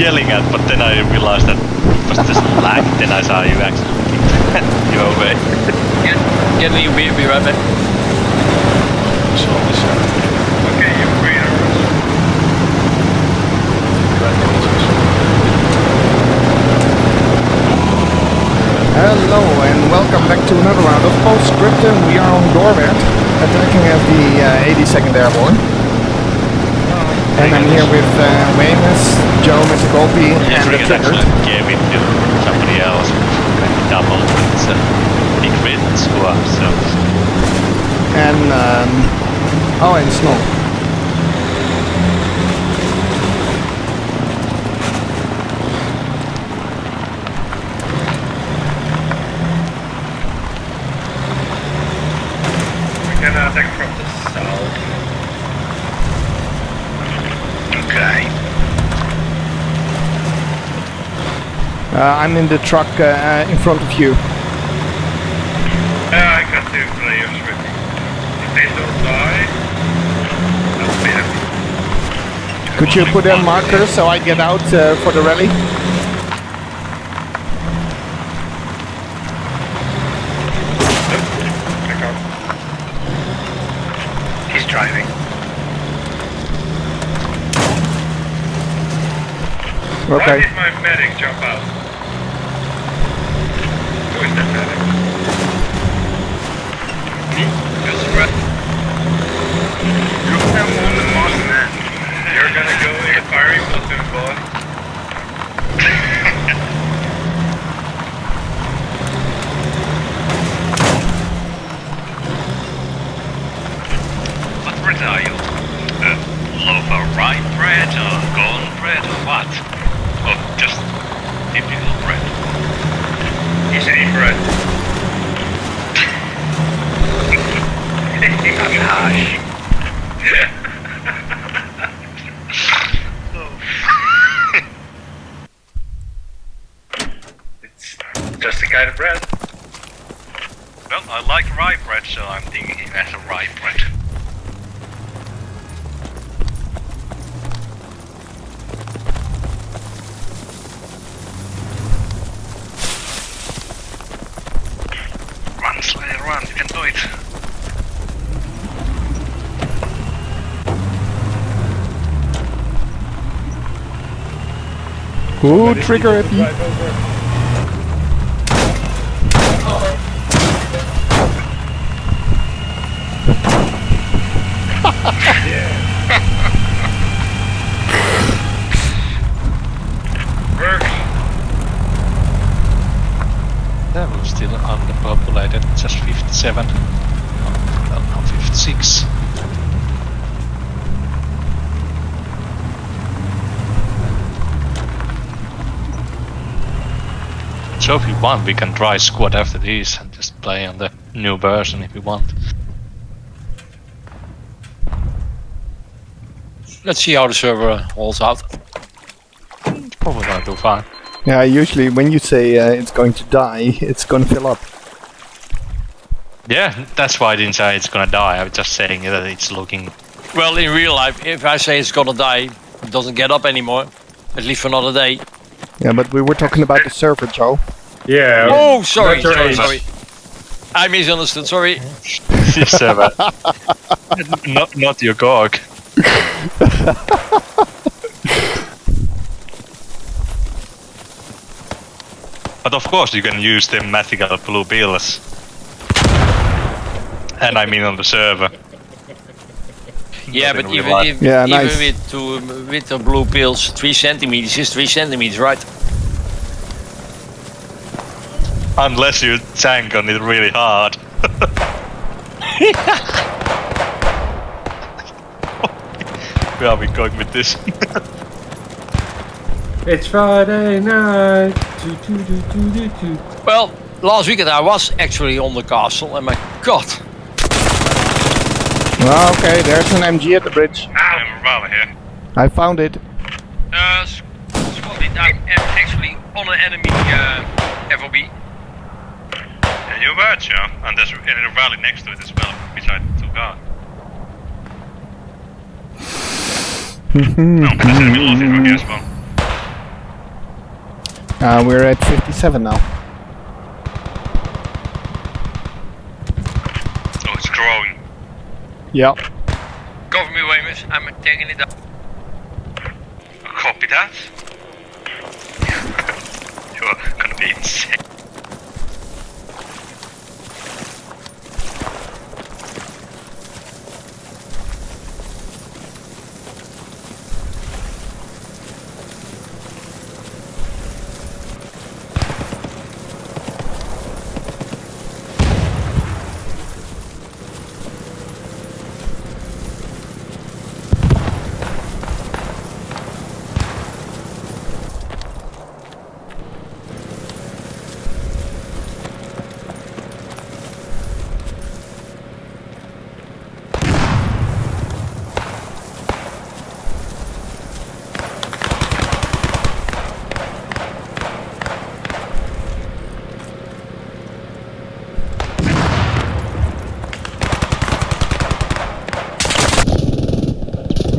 yelling at, but then I realized that it was just lag. Then I saw you actually your way. Get me, be right back. Okay, you're free. Hello and welcome back to another round of Scriptum. We are on Doorwerth, attacking as the 82nd Airborne. And I'm here with Waymus, Joe, Mentagolpe, and TheTriggered. Gave it to somebody else. Double. It's a big red squad, so. And and Snow. We can attack from the south. Okay. I'm in the truck in front of you. I got two players with me. If they don't die, I'll be happy. Could you put a marker so I get out for the rally? I can't. He's driving. Why Okay. did my medic jump out? Who is that medic? Me? Just right. You have one the most man. You're gonna go in the firing platoon, boy. What bread are you? Loaf of rye bread or golden bread or what? Or just typical bread? He's any bread. Vash. It's just a kind of bread. Well, I like rye bread, so I'm thinking it as a rye bread. Run, Slayer, run, you can do it. Ooh, trigger happy. That was still underpopulated, just 57. Well, now 56. So if you want, we can try squad after this and just play on the new version if you want. Let's see how the server holds out. It's probably gonna do fine. Yeah, usually when you say it's going to die, it's going to fill up. Yeah, that's why I didn't say it's gonna die. I was just saying that it's looking. Well, in real life, if I say it's gonna die, it doesn't get up anymore. At least for another day. Yeah, but we were talking about the server, Joe. Yeah. Oh, sorry, That's right. sorry. I misunderstood, sorry. Server. not your GOG. But of course you can use the mythical blue pills. And I mean on the server. Yeah, Not but in even real life. if Yeah, even nice. with the blue pills, 3 centimeters is 3 centimeters, right? Unless you tank on it really hard. Where are we going with this? It's Friday night. Well, last weekend I was actually on the castle, and my God. Well, okay, there's an MG at the bridge. I'm Raleigh here. I found it. Squadleading, I'm actually on an enemy FOB. Yeah, you were, yeah. And there's a rally next to it as well, beside the two guards. No, there's enemy lost it here as well. We're at 57 now. Oh, it's growing. Yeah. Cover me, Waymus. I'm taking it up. Copy that. You're gonna be insane.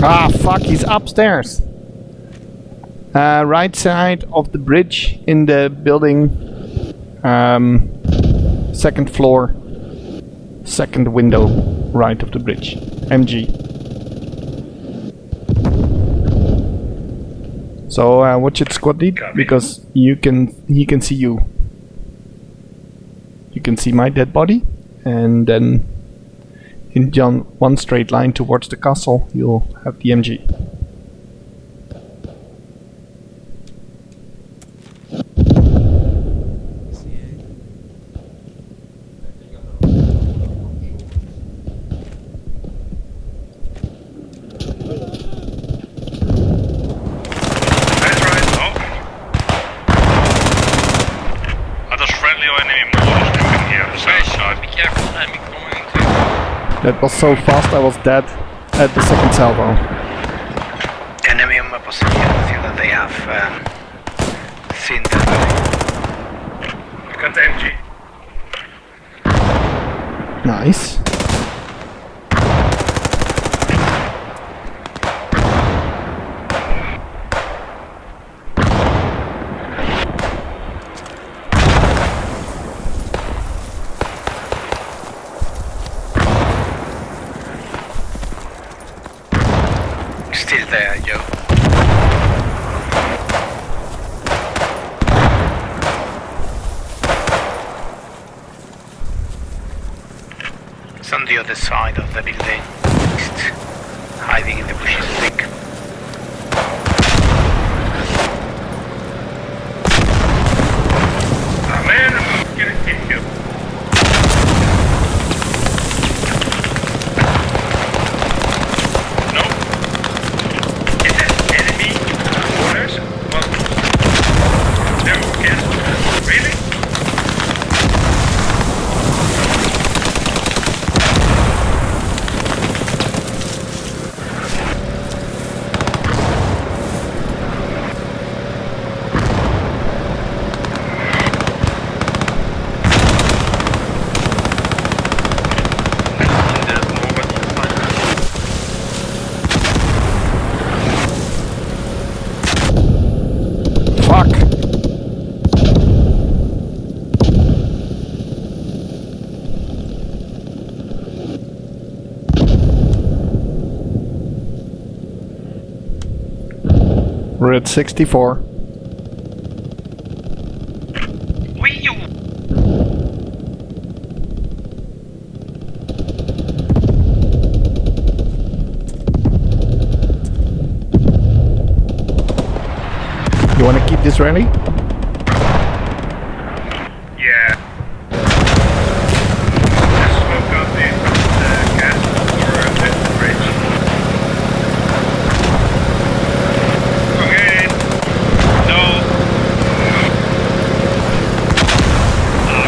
Ah, fuck, he's upstairs. Right side of the bridge in the building. Second floor. Second window, right of the bridge. MG. So watch it, squad lead, because he can see you. You can see my dead body, and then in one straight line towards the castle, you'll have the MG. That's right. Oh. Are those friendly or enemy mortars coming here on the south side? Be careful, enemy coming into. That was so fast I was dead at the second salvo. Enemy on my position. I think that they have seen that. I got the MG. Nice. Still there, Joe. It's on the other side of the building. Just hiding in the bushes, I think. Ah man, I'm gonna hit you. No. Is it enemy mortars? Well, no, yes. Really? Fuck. We're at 64. Wee you! You want to keep this ready? Yeah. Just smoke out the gas or the bridge. Okay. No!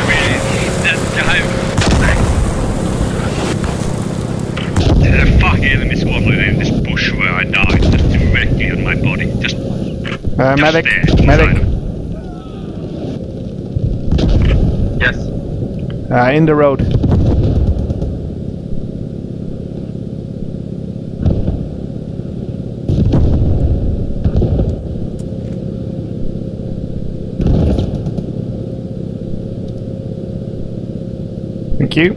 Really? That guy... There's a fucking enemy squadron in this bush where I died, just directly on my body. Just Medic. there, Medic. inside of- Yes. In the road. you.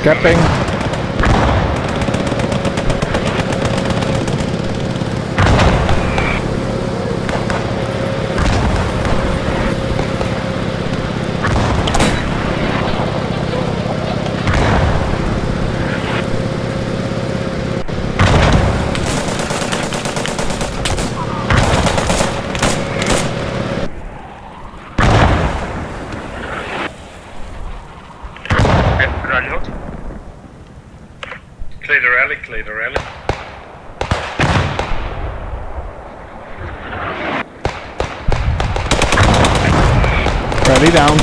Capping. Rally hot. Clear the rally, clear the rally. Rally down.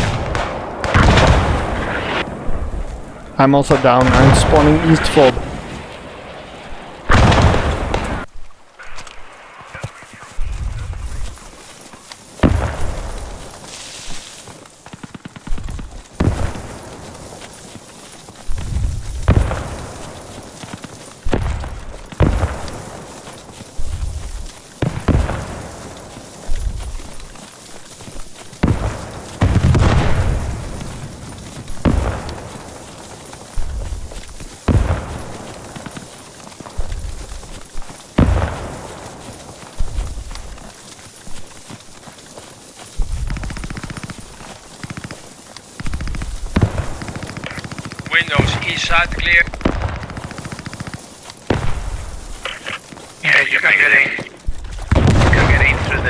I'm also down. I'm spawning east fob. Windows east side clear. Yeah, you can get in. You can get in through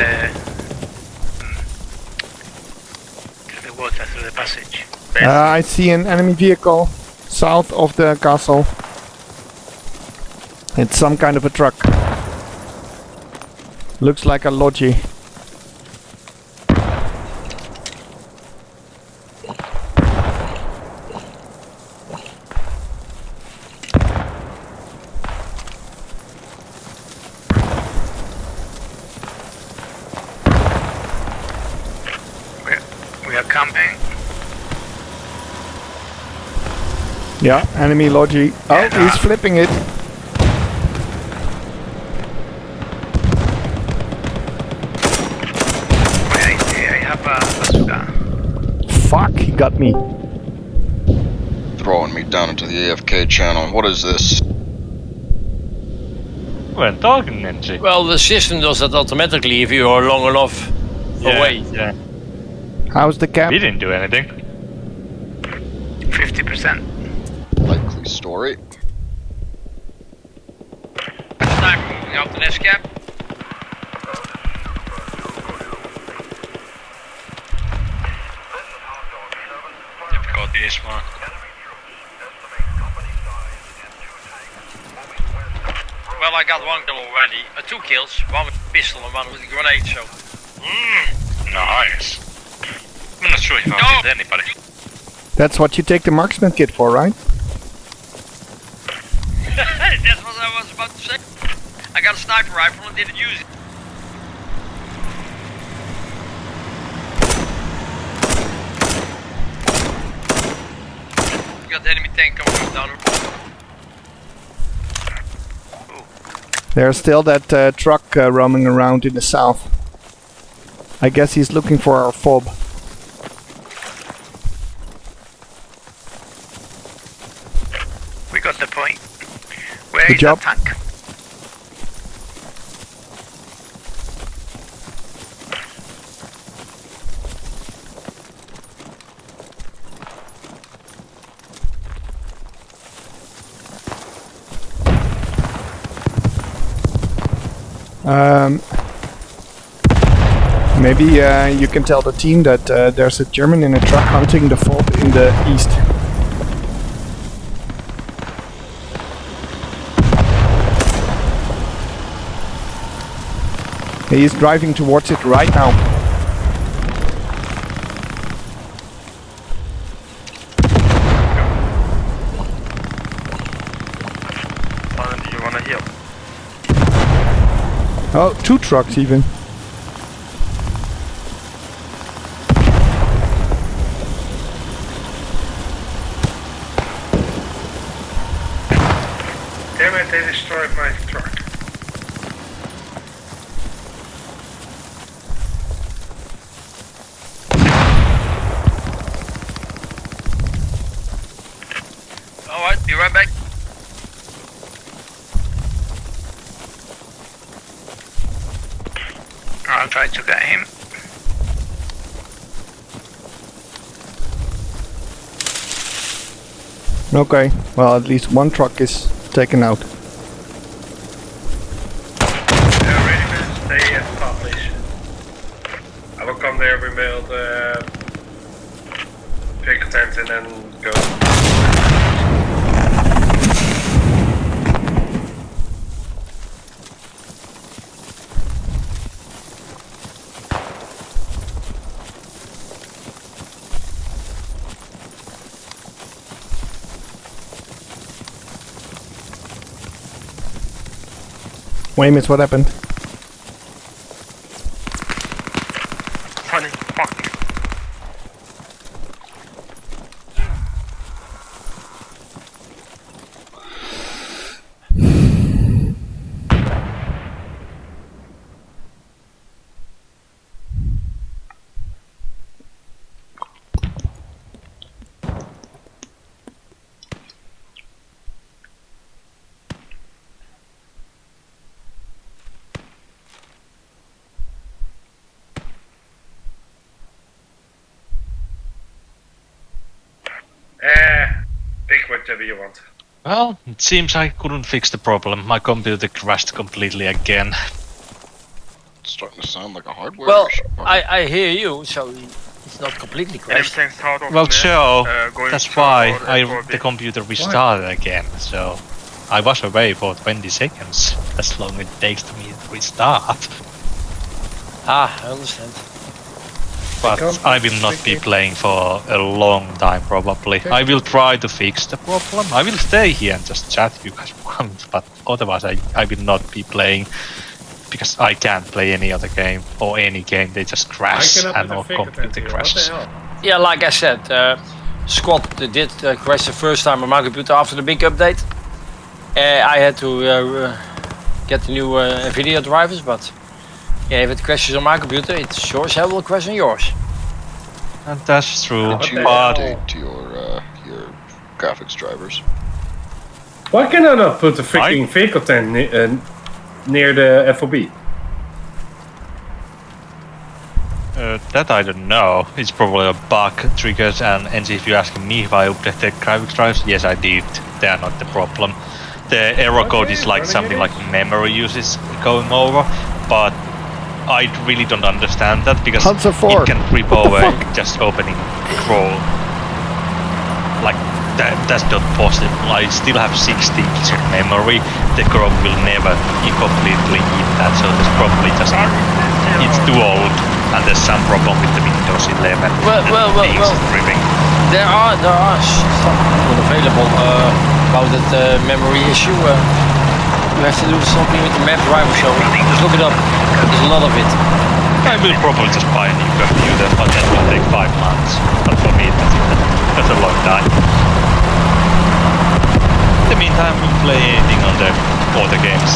the water, through the passage. I see an enemy vehicle south of the castle. It's some kind of a truck. Looks like a lodgy. We are camping. Yeah, enemy lodgy. Oh, he's flipping it. I have a bazooka. Fuck, he got me. Throwing me down into the AFK channel. What is this? We're talking, Engi. Well, the system does that automatically if you are long enough away. Yeah. How's the cap? We didn't do anything. 50%. Likely story. Sniper moving up the nest cap. Difficult this one. Well, I got 1 kill already. 2 kills, 1 with a pistol and 1 with a grenade, so. Nice. I'm not sure if I hit anybody. That's what you take the marksman kit for, right? That's what I was about to say. I got a sniper rifle and didn't use it. Got the enemy tank coming down. There's still that truck roaming around in the south. I guess he's looking for our fob. We got the point. Where Good is job. that tank? Maybe you can tell the team that there's a German in a truck hunting the fob in the east. He is driving towards it right now. Oh, 2 trucks even. Damn it, they destroyed my truck. Alright, be right back. I'll try to get him. Okay, well at least 1 truck is taken out. Ready to stay at publish. I will come there, rebuild pick a tent and then go. Waymus, what happened? Funny, fuck. Pick whatever you want. Well, it seems I couldn't fix the problem. My computer crashed completely again. It's starting to sound like a hardware Well, issue. I hear you, so it's not completely crashed. Everything's out of Well, net, Joe, going that's to why our the computer restarted again. So I was away for 20 seconds. That's long it takes to me to restart. Ah, I understand. But I will not be playing for a long time probably. I will try to fix the problem. I will stay here and just chat if you guys want, but otherwise I will not be playing because I can't play any other game or any game. They just crash and our computer crashes. Yeah, like I said, Squad did crash the first time on my computer after the big update. I had to get the new video drivers, but yeah, if it crashes on my computer, it sure as hell will crash on yours. And that's true, Did you but update to your graphics drivers? Why can I not put a freaking vehicle tent near the FOB? that I don't know. It's probably a bug triggered, and Engi, if you ask me if I update the graphics drivers, yes I did. They are not the problem. The error code is like something like memory usage going over, but I really don't understand that because Hunter 4. it can creep over just opening crawl. Like that's not possible. I still have 16 gigs of memory. The Chrome will never completely eat that, so there's probably just it's too old and there's some problem with the Windows 11. Well, Tripping. there are some people available about that memory issue. You have to do something with the map driver show. Just look it up. There's a lot of it. I will probably just buy a new computer, but that will take 5 months. But for me, that's a long time. In the meantime, we'll play anything on the other games.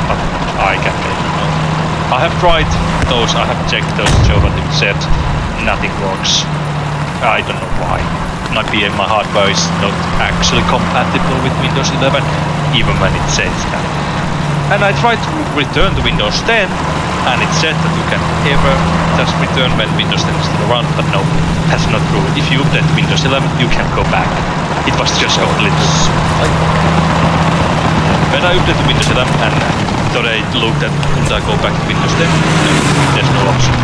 But I can play it. I have tried those, I have checked those, Joe, but it said nothing works. I don't know why. Might be my hardware is not actually compatible with Windows 11, even when it says that. And I tried to return to Windows 10, and it said that you can ever just return when Windows 10 is still around, but no, that's not true. If you update Windows 11, you can go back. It was just completely... When I updated Windows 11 and thought I looked at could I go back to Windows 10, no, there's no option.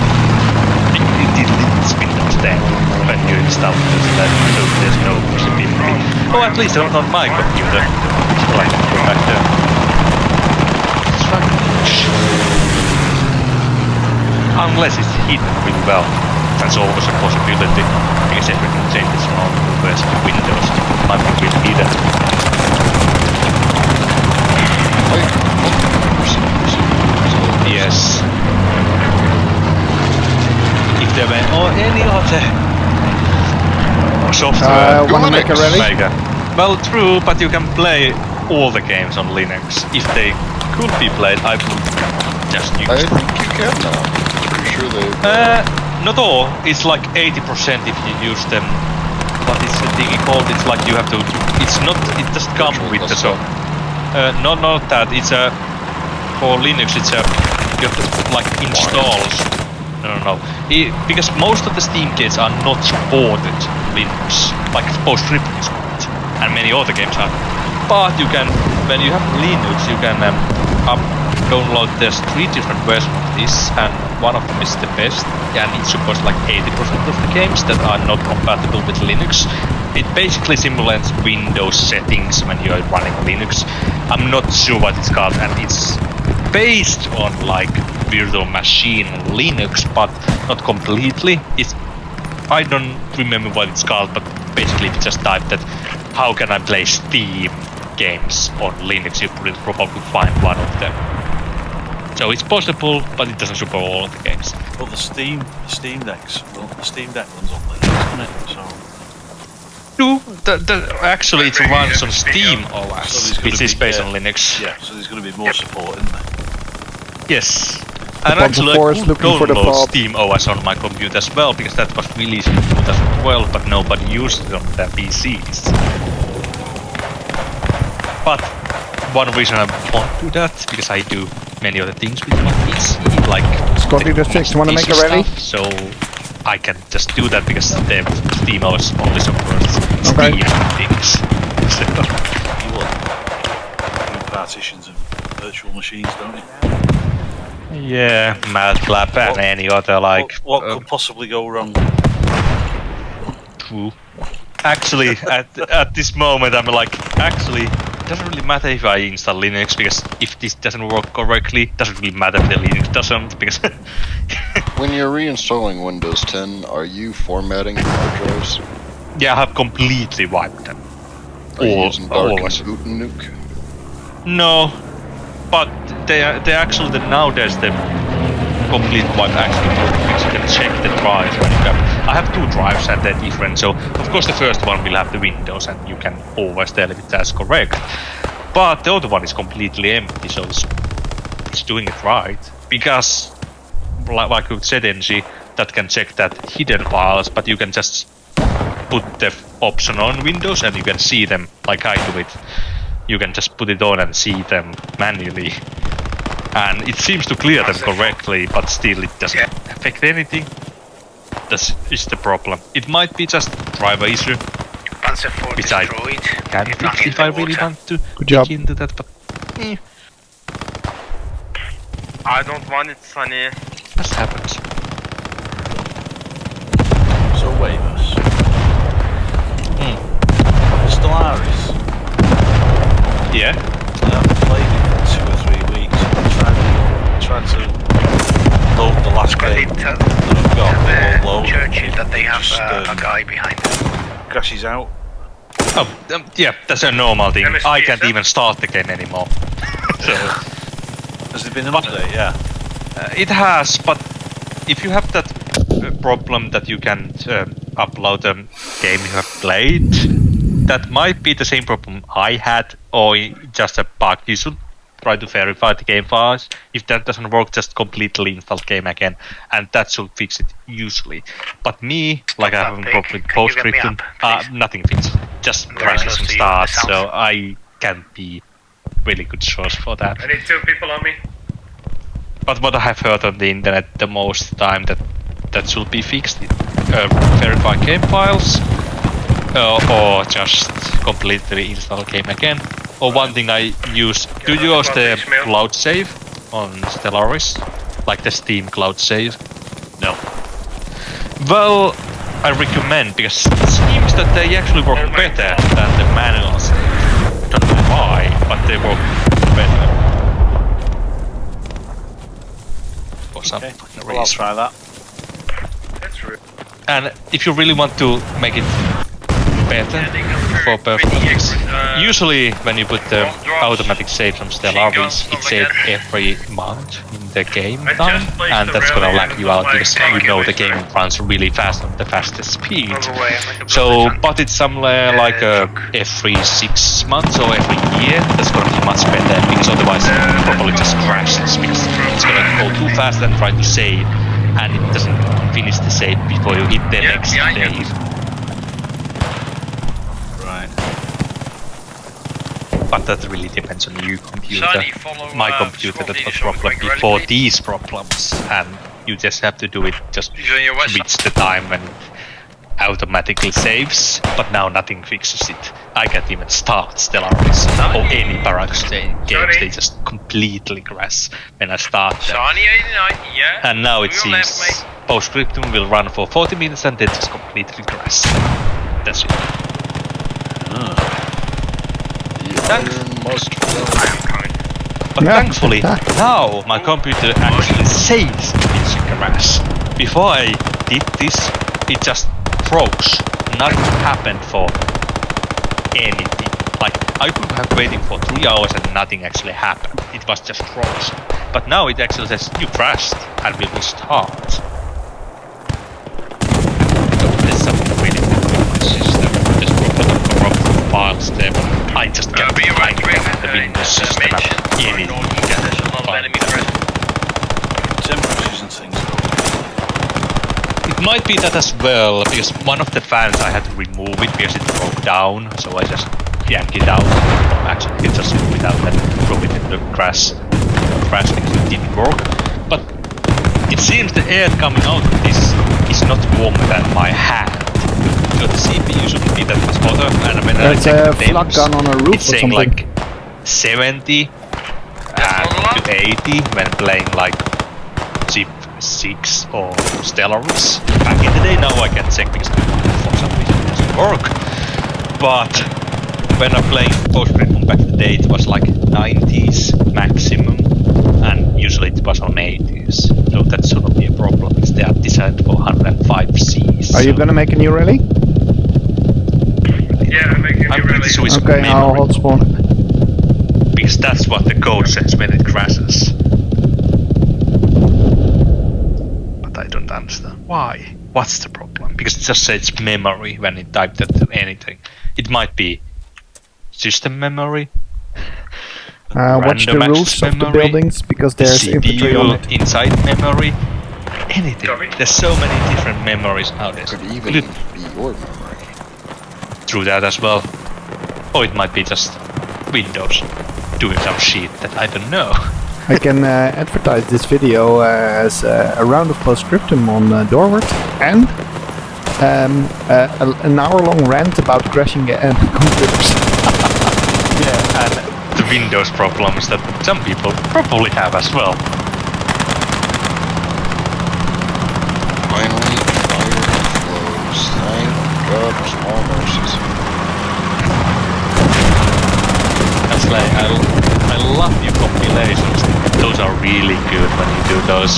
It deletes Windows 10 when you install Windows 11, so there's no possibility. Oh, at least not on my computer, so I can go back there. It's fucking unless it's hidden really well. That's always a possibility, because everything changes from version to Windows. Might be really hidden. Debian or any other software. Wanna make a rally? Mega. Well, true, but you can play all the games on Linux. If they could be played, I would just use I them. think you can now. Pretty sure they. Not all. It's like 80% if you use them. But it's a thing called. It's like you have to. It's not. It just comes Virtual with the desktop. not that. It's a for Linux. It's a you have to like install. No. Because most of the Steam games are not supported Linux, like PostScript, and many other games are. But you can, when you have Linux, you can download. There's 3 different versions of this, and one of them is the best, and it supports like 80% of the games that are not compatible with Linux. It basically simulates Windows settings when you are running Linux. I'm not sure what it's called, and it's based on like virtual machine Linux, but not completely. I don't remember what it's called, but basically if you just type that how can I play Steam games on Linux, you will probably find one of them. So it's possible, but it doesn't support all of the games. Well, the Steam Deck's, well, the Steam Deck runs on Linux, doesn't it? So. Actually, it runs on Steam OS, So which is based on Linux. Yeah, so there's going to be more support, isn't there? Yes. And Upon actually, the I forest could looking for the download fob. Steam OS on my computer as well, because that was released in 2012, but nobody used it on their PCs. But one reason I want to do that, because I do many other things with my PC, like Squadleading, wanna make a rally? stuff, so I can just do that because the Steam OS only supports Okay. Steam things. So, You want partitions and virtual machines, don't you? yeah, MATLAB and any other like. What could possibly go wrong? True. Actually, at this moment, I'm like, actually, it doesn't really matter if I install Linux, because if this doesn't work correctly, it doesn't really matter if the Linux doesn't, because... When you're reinstalling Windows 10, are you formatting your hard drives? Yeah, I have completely wiped them. Are you using Dark and always. Boot and Nuke? No, but they actually, nowadays, the complete wipe actually works, because you can check the drives when you have... I have 2 drives and they're different, so of course the first one will have the Windows and you can always tell if that's correct. But the other one is completely empty, so it's doing it right. Because, like you said, Engi, that can check that hidden files, but you can just put the option on Windows and you can see them like I do it. You can just put it on and see them manually. And it seems to clear them correctly, but still it doesn't affect anything. That is the problem. It might be just driver issue, Panzer IV which I destroyed. can It fix ran if into I really water. want to Good job. dig into that, but I don't want it, Sunny. just happens. So Waymus. Stellaris. Yeah. I haven't played it for 2 or 3 weeks. I'm trying to load the last Because game it that I've got. the Load. church is that they have Just, a guy behind them. Crashes out. Oh, yeah, that's a normal thing. MSP, I can't sir? even start the game anymore. So Has there been an update? Yeah. it has, but if you have that problem that you can't upload a game you have played, that might be the same problem I had, or just a bug. You should try to verify the game files. If that doesn't work, just completely install the game again, and that should fix it usually. But me, like I have a problem with Can you get me PostScriptum, up, please? nothing fits. Just Very crashes close and to you, starts, the sound. so I can't be really good source for that. I need 2 people on me. But what I have heard on the internet the most time that should be fixed, verify game files, or just completely install game again. Or one thing I use, do you use the cloud save on Stellaris? Like the Steam cloud save? No. Well, I recommend, because it seems that they actually work better than the manuals. Don't know why, but they work better. For some Okay. reason. Well, I'll try that. That's rude. And if you really want to make it better for performance. Usually when you put the automatic saves on Stellaris, it saves every month in the game time, and that's gonna lag you out because you know the game runs really fast on the fastest speed. So, but it's somewhere like every 6 months or every year, that's gonna be much better, because otherwise it probably just crashes, because it's gonna go too fast and try to save, and it doesn't finish the save before you hit the next save. Right. But that really depends on your computer. My computer, that was problem before these problems, and you just have to do it, just reach the time when it automatically saves, but now nothing fixes it. I can't even start Stellaris or any Paradox games, they just completely crash when I start them. And now it seems PostScriptum will run for 40 minutes and then just completely crash. That's it. But thankfully, now my computer actually saves its crash. Before I did this, it just froze. Nothing happened for anything. Like, I could have waited for 3 hours and nothing actually happened. It was just frozen. But now it actually says, you crashed, and we will restart. So there's something really wrong with my system. Just put the corrupt files there. I just can't find the Windows system and anything can find. Temperatures and things. It might be that as well, because one of the fans I had to remove it because it broke down, so I just yanked it out. Actually, it just without that, throw it in the crash because it didn't work. But it seems the air coming out of this is not warmer than my hand. So the CPU shouldn't be that much hotter, and when I check the temps, gun on a roof it's saying like 70 to 80 when playing like Zip 6 or Stellaris. Back in the day, now I can check because for some reason it doesn't work. But when I'm playing PostScriptum back in the day, it was like 90s maximum, and usually it was on 80s. So that shouldn't be a problem because they are designed for 105 Cs. Are you gonna make a new rally? Yeah, I'm making I'm you pretty really. sure it's Okay, I'll memory, hold spawn. because that's what the code says when it crashes. But I don't understand why. What's the problem? Because it just says memory when it typed that to anything. It might be system memory. Watch the random roofs access of the memory, buildings because there's infantry on CPU it. inside memory. Anything. There's so many different memories nowadays. Could even be your memory. Through that as well. Or it might be just Windows doing some shit that I don't know. I can advertise this video as a round of PostScriptum on Doorwerth and an hour-long rant about crashing computers. Yeah, and the Windows problems that some people probably have as well. Finally, fire flows. Thank God, small mercies. That's like, I love your compilations. Those are really good when you do those.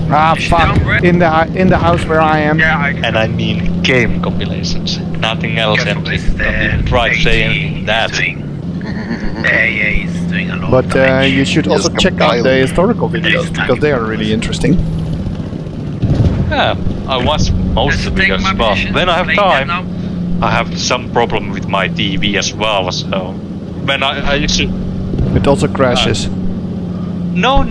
Ah, fuck! In the house where I am. And I mean game compilations. Nothing else empty. Don't even try to say anything that. But you should also check out the historical videos because they are really interesting. Yeah, I watch most of the videos as well. When I have time, I have some problem with my TV as well, so when I used to... It also crashes. No,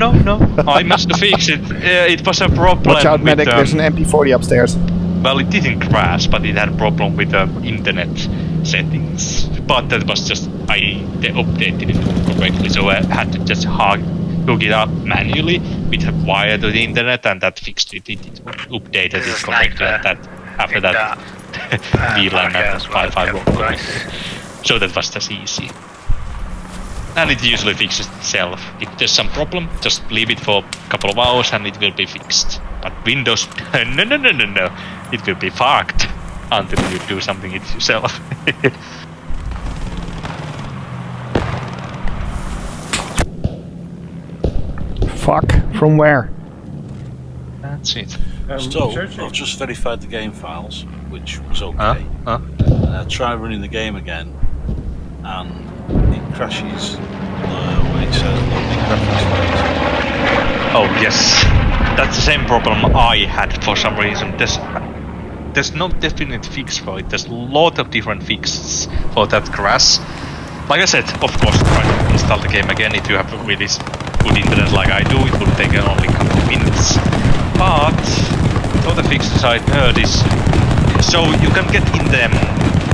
I must fix it. It was a problem. Watch out, medic, there's an MP40 upstairs. Well, it didn't crash, but it had a problem with the internet settings. But that was just, the update didn't do it correctly, so I had to just hook it up manually with a wire to the internet, and that fixed it. It updated it correctly, and that after that, VLAN and Wi-Fi worked correctly. So that was just easy. And it usually fixes itself. If there's some problem, just leave it for a couple of hours and it will be fixed. But Windows, no. It will be fucked until you do something it yourself. Fuck, from where? That's it. So, searching. I've just verified the game files, which was okay. I try running the game again, and it crashes when it says loading graphics files. Oh yes, that's the same problem I had for some reason. There's no definite fix for it. There's a lot of different fixes for that crash. Like I said, of course, try to install the game again if you have really good internet like I do. It will take only a couple of minutes. But the other fixes I heard is so you can get in the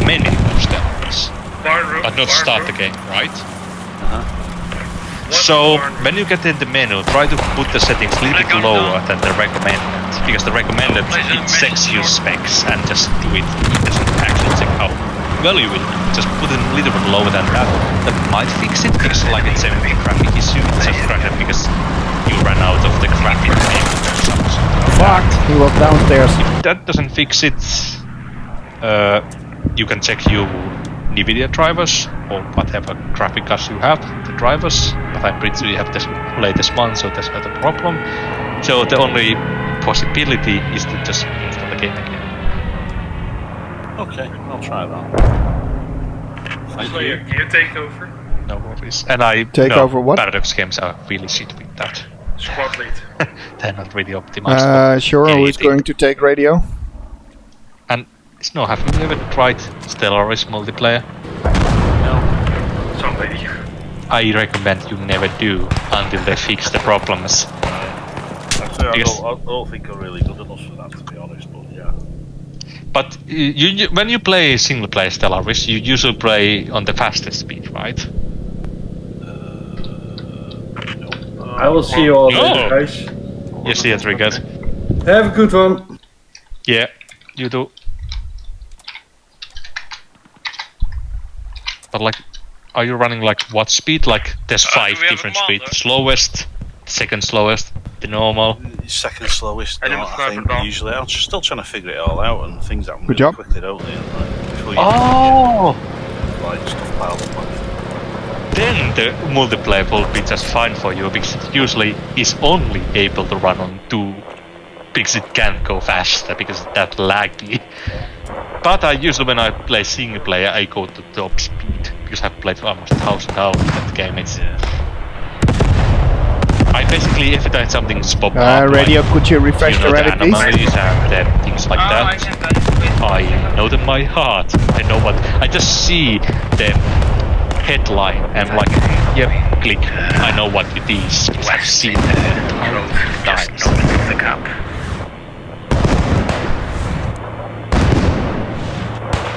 menu of steps, but not start the game, right? So when you get in the menu, try to put the settings a little bit lower than the recommended, because the recommended it checks your specs and just do it. It doesn't actually check how well you will. Just put it a little bit lower than that. That might fix it, because like it's a graphic issue. It's just graphic because you ran out of the graphic name or something. Fuck, he was downstairs. If that doesn't fix it, you can check your NVIDIA drivers or whatever graphic cards you have, the drivers, but I'm pretty sure you have the latest one, so that's not a problem. So the only possibility is to just install the game again. Okay, I'll try that. Thank So you. you take over. No worries. And I Take over what? Paradox games are really shit with that. Squad lead. They're not really optimized. Sure, who is anything. going to take radio? And Snow, have you ever tried Stellaris multiplayer? Somebody. I recommend you never do until they fix the problems. Actually, I Because- don't think I'm really good enough for that, to be honest, but yeah. But you when you play single player Stellaris, you usually play on the fastest speed, right? I will see you all Oh. later, guys. You see it, Triggered. Have a good one. Yeah, you do. But like, are you running like what speed? Like, there's 5 do we have a different commander? speeds. Slowest, second slowest, the normal. Second slowest, I didn't I snipe think, him down. usually. I'm just still trying to figure it all out, and things happen Good really job. quickly, don't they? And, like, before you Oh! like, stuff piles up on you. Then the multiplayer will be just fine for you, because it usually is only able to run on 2, because it can't go faster, because it's that laggy. But I usually, when I play single player, I go to top speed, because I've played almost 1,000 hours in that game. It's I basically, every time something's pop up, Radio, like, could you refresh you the know, radio, please? anomalies and things like that, I know them by heart. I know what. I just see the headline and like, yep, click. I know what it is. Because I've seen it times. The cup.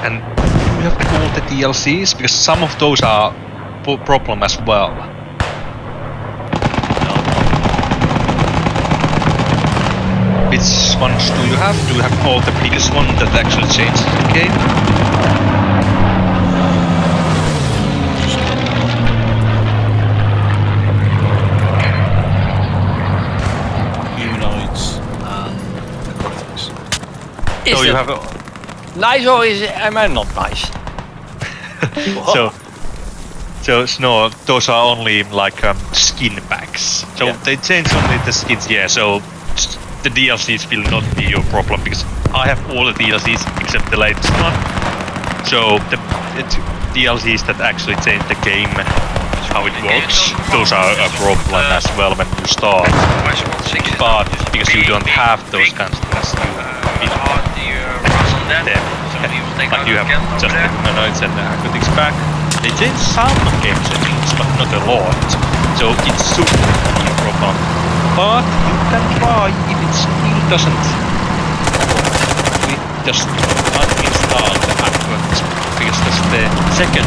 And you have all the DLCs, because some of those are problem as well. Which ones do you have? Do you have all the biggest one that actually changes the game? Humanoids and aquatics. Is So you it have nice or am I not nice? So Snow, those are only like skin packs. So they change only the skins. Yeah. So the DLCs will not be your problem, because I have all the DLCs except the latest one. So the DLCs that actually change the game, how it works, those are a problem as well when you start. But because you don't have those kinds of things, but you have just the humanoids and the aquatics back. They change some game settings, but not a lot. So it should be a problem. But you can try if it still doesn't. We just uninstall the aquatics, because that's the second.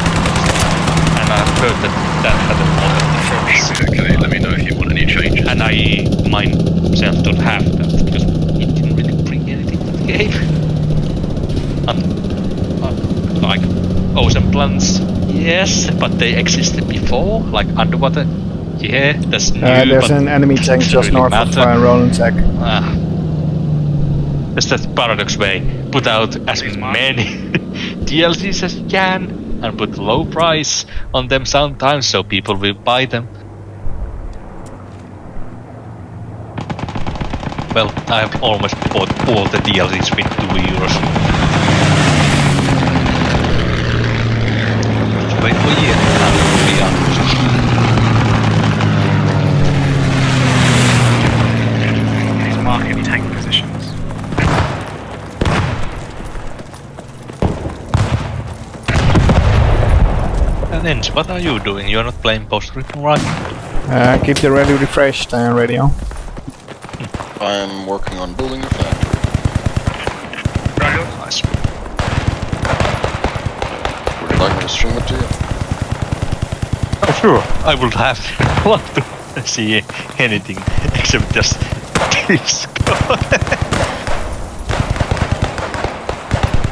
And I've heard that had a lot of difference. Okay, let me know if you want any change. And I myself don't have that, because it didn't really bring anything to the game. Like ocean plants, yes, but they existed before, like underwater. Yeah, that's new. There's but an enemy tank doesn't just really north of matter. Roland's Egg. That's that Paradox way. Put out as many DLCs as you can and put low price on them sometimes, so people will buy them. Well, I have almost bought all the DLCs with €2. Just wait for a year and it will be out. He's marking tank positions. And Engi, what are you doing? You're not playing post-scriptum, right? Keep the rally refreshed, radio. I'm working on building a factory. Nice. Would you like me to stream it to you? Oh, sure. I would have loved to see anything except just this.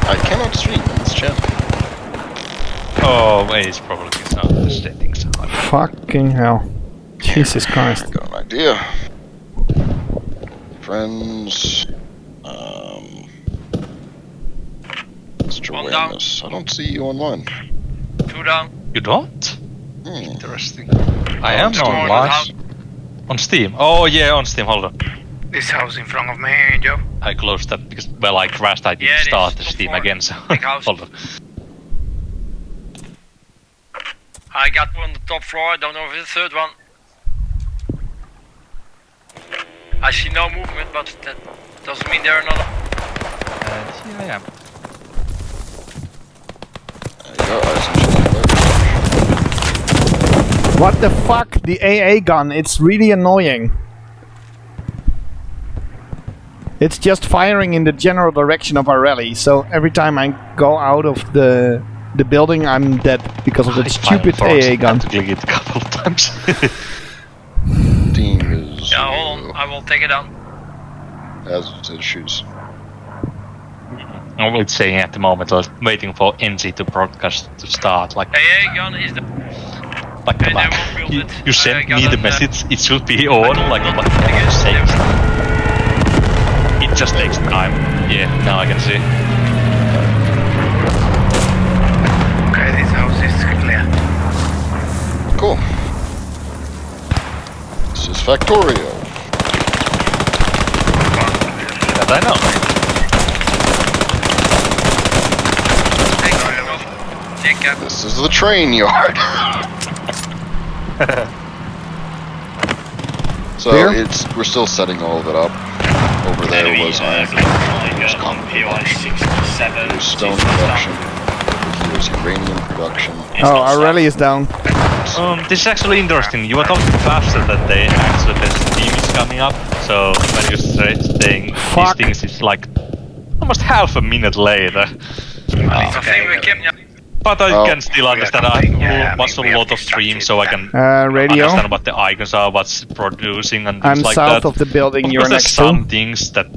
I cannot stream in this channel. Oh, wait, it's probably not the settings. Fucking hell. Jesus Christ. I got an idea. Friends. Mr. One down. Waymus. I don't see you online. 2 down. You don't? Interesting. I am Just one online. down. On Steam. Oh yeah, on Steam. Hold on. This house in front of me, Joe. I closed that because, well, I crashed. I didn't Yeah, it start is the top Steam floor. again. So Big house. hold on. I got one on the top floor, I don't know if it's the third one. I see no movement, but that doesn't mean there are another. Here I am. There you go, eyes and shit. What the fuck? The AA gun, it's really annoying. It's just firing in the general direction of our rally, so every time I go out of the building, I'm dead because of that stupid AA gun. To click it a couple of times. Steam is Yeah, hold on, I will take it down. has its issues. I'm it's saying at the moment, I was waiting for Engi to broadcast to start. Like, AA gun is the... like Okay, come on. they won't build You, it. you sent I got me the it, message. It should be on. Like, what the sake? It just takes time. Yeah, now I can see. Okay, this house is clear. Cool. This is Factorio. That I know. This is the train yard. So Here? we're still setting all of it up. Over there was iron. There's stone production. Over here's uranium production. Oh, our rally is down. This is actually interesting. You were talking faster that day. Actually, the Steam is coming up. So when you're saying these things, it's like almost half a minute later. But I can still understand. I watched a lot of streams, so I can Radio. understand what the icons are, what's producing, and things I'm like south that. of the building you're Because there's next some to. things that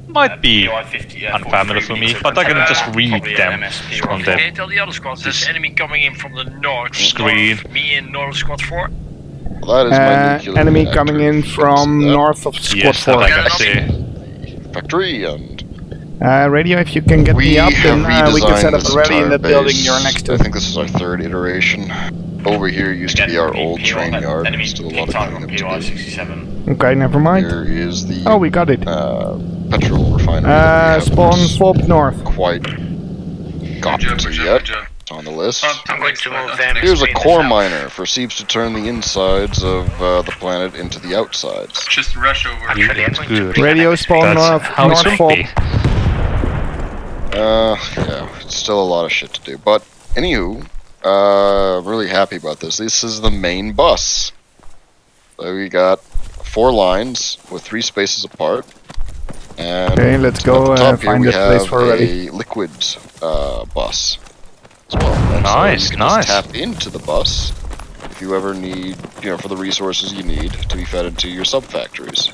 might be unfamiliar for me, but I can just read them from Can the you tell the other squads? There's enemy coming in from the north. Screen. North, me in North Squad 4. Well, that is my nuclear Enemy reactor. coming in from north of Squad yes, that 4. I can see. Factory and Radio, if you can get me up, then we can set up a rally in the building you're next to. I think this is our third iteration. Over here used to be our old train yard. There's still a lot of cleanup to do. Okay, never mind. Here is the Oh, we got it. petrol refinery. that we Spawn haven't FOB north. quite gotten to yet. It's on the list. I'm going to move them. Here's a core miner for Seeps to turn the insides of the planet into the outsides. Just rush over. Actually, I'm going to Good. bring Radio them spawn That's north, how it north should FOB. be. Yeah, it's still a lot of shit to do. But, anywho, really happy about this. This is the main bus. So we got 4 lines with 3 spaces apart. And Okay, let's at go the top here find we this place have for ready. a liquids bus as well. And Nice, so you can nice. just tap into the bus if you ever need, for the resources you need to be fed into your sub-factories.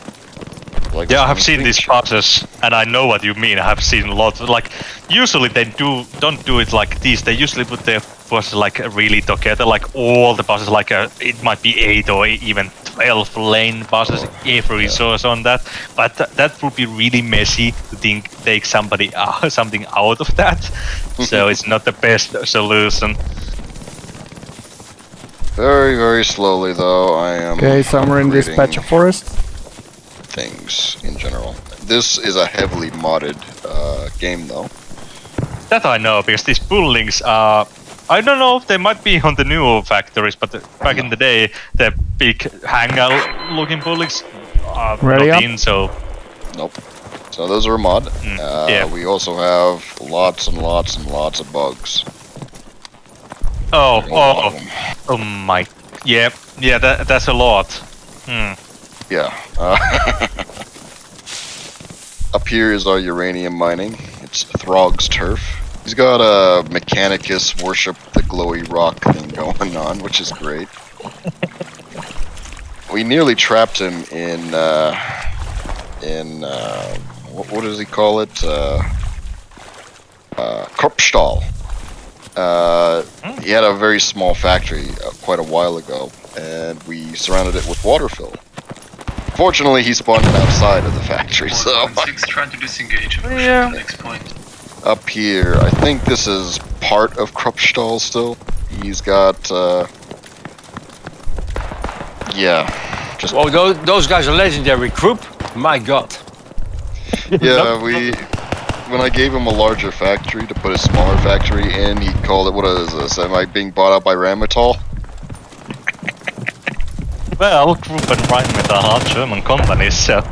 Like Yeah, I this have one seen in these Screenshot. buses, and I know what you mean. I have seen lots. Like, usually they don't do it like this. They usually put their buses like really together, like all the buses, like it might be 8 or even 12 lane buses, every resource on that. But that would be really messy to take something out of that. So it's not the best solution. Very, very slowly though, I am Okay, somewhere in this upgrading patch of forest. things in general. This is a heavily modded game, though. That I know, because these buildings are... I don't know if they might be on the newer factories, but back in the day, the big hangar-looking buildings are Ready not up? in, so... Nope. So those are a mod. Yeah. We also have lots and lots and lots of bugs. Oh my... Yeah, that's a lot. Yeah. Up here is our uranium mining. It's Throg's turf. He's got a Mechanicus worship the glowy rock thing going on, which is great. We nearly trapped him in what does he call it? Kropfstall. He had a very small factory quite a while ago, and we surrounded it with water fill. Fortunately, he spawned it outside of the factory, so... 6 trying to disengage. Yeah. Next point. Up here, I think this is part of Kropfstall still. He's got, yeah, just... Well, those guys are legendary group. My god. Yeah, when I gave him a larger factory to put a smaller factory in, he called it, what is this, am I being bought out by Rheinmetall? Well, Group and Rheinmetall are German companies, so...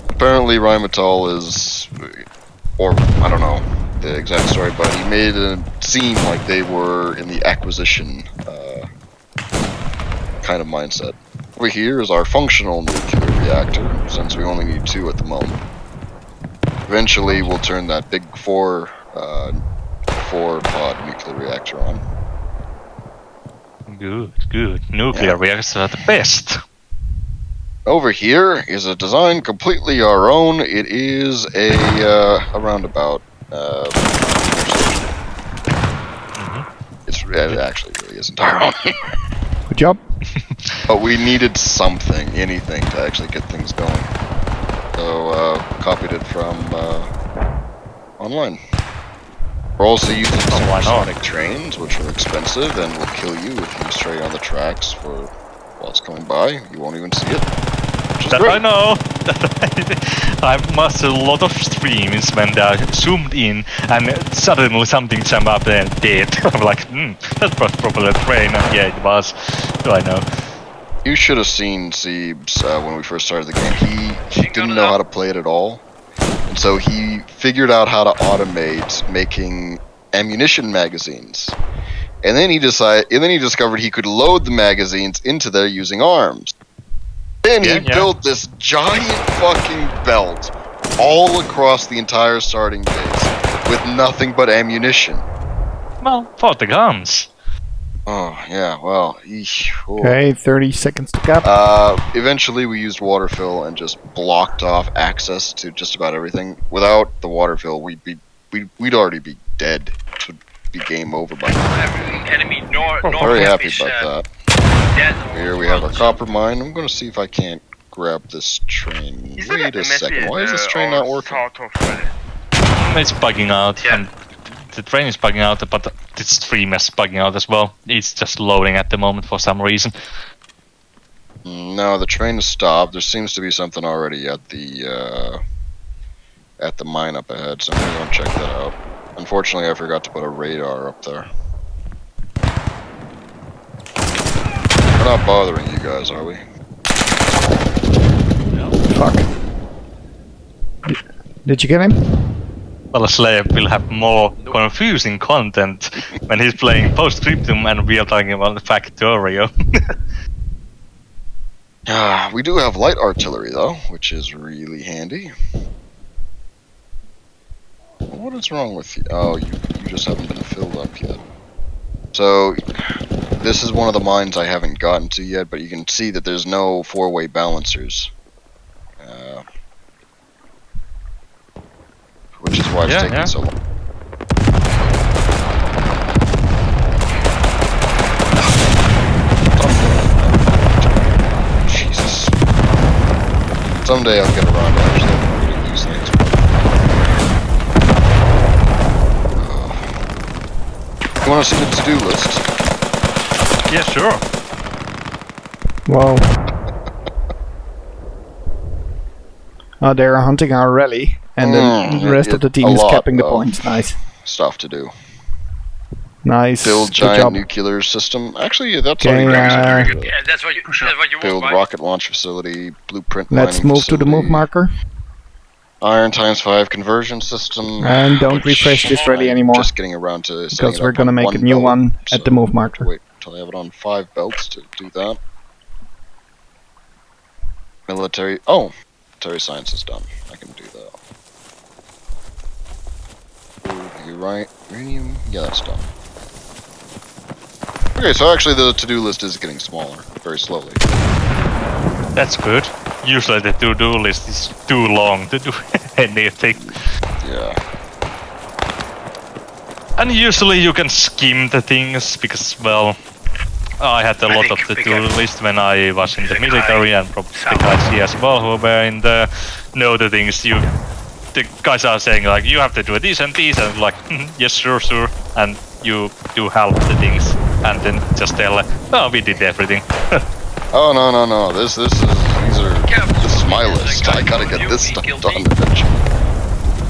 Apparently Rheinmetall is, or I don't know the exact story, but he made it seem like they were in the acquisition kind of mindset. Over here is our functional nuclear reactor, since we only need 2 at the moment. Eventually we'll turn that big 4 pod nuclear reactor on. Good. Nuclear reactors are the best. Over here is a design completely our own. It is a roundabout. It actually really isn't our own. Good job. But we needed something, anything, to actually get things going. So, copied it from online. We're also using supersonic trains, which are expensive and will kill you if you stray on the tracks while it's coming by. You won't even see it. That great. I know. I've watched a lot of streams when they zoomed in and suddenly something jumped up and dead. I'm like, that was probably a train. And yeah, it was. Do I know? You should have seen Siebes when we first started the game. He didn't know how to play it at all. And so he figured out how to automate making ammunition magazines. And then he discovered he could load the magazines into there using arms. Then he built this giant fucking belt all across the entire starting base with nothing but ammunition. Well, for the guns. Oh, yeah, well, Okay, 30 seconds to cap. Eventually we used water fill and just blocked off access to just about everything. Without the water fill, we'd already be dead. It would be game over by now. Enemy north. Very happy about that. Here we have our copper mine. I'm gonna see if I can't grab this train. Wait a second, why is this train not working? It's bugging out, and the train is bugging out, but the stream is bugging out as well. It's just loading at the moment for some reason. No, the train is stopped. There seems to be something already at the mine up ahead, so I'm gonna go check that out. Unfortunately, I forgot to put a radar up there. We're not bothering you guys, are we? No. Fuck. Did you get him? Well, Slayer will have more confusing content when he's playing post-scriptum and we are talking about the Factorio. We do have light artillery, though, which is really handy. What is wrong with you? Oh, you just haven't been filled up yet. So, this is one of the mines I haven't gotten to yet, but you can see that there's no 4-way balancers. Which is why it's taking so long. Jesus. Someday I'll get around to actually reading these things. You want to see the to-do list? Yeah, sure. Whoa. Oh, they're hunting our rally, and then the rest of the team is capping the points. Nice. Stuff to do. Nice. Build Good giant job. nuclear system. Actually, that's Okay, already done. Yeah, that's what you want, Build right? rocket launch facility, blueprint Let's mining move to the move facility, marker. Iron ×5 conversion system. And don't which refresh this rally I'm anymore. Just getting around to setting Because it we're up gonna on make a one new belt, one at the so move marker. Wait until I have it on 5 belts to do that. Military. Oh, military science is done. I can do that. You're right. Uranium. Yeah, that's done. Okay, so actually the to-do list is getting smaller, very slowly. That's good. Usually the to-do list is too long to do anything. Yeah. And usually you can skim the things because, well, I had a lot of to-do list when I was in the military, and probably the guys here as well who were in the know the things. The guys are saying like, you have to do this and this, and like, yes, sure, and you do half the things, and then just tell like, oh, we did everything. Oh no! This is my list. I gotta get this stuff done eventually.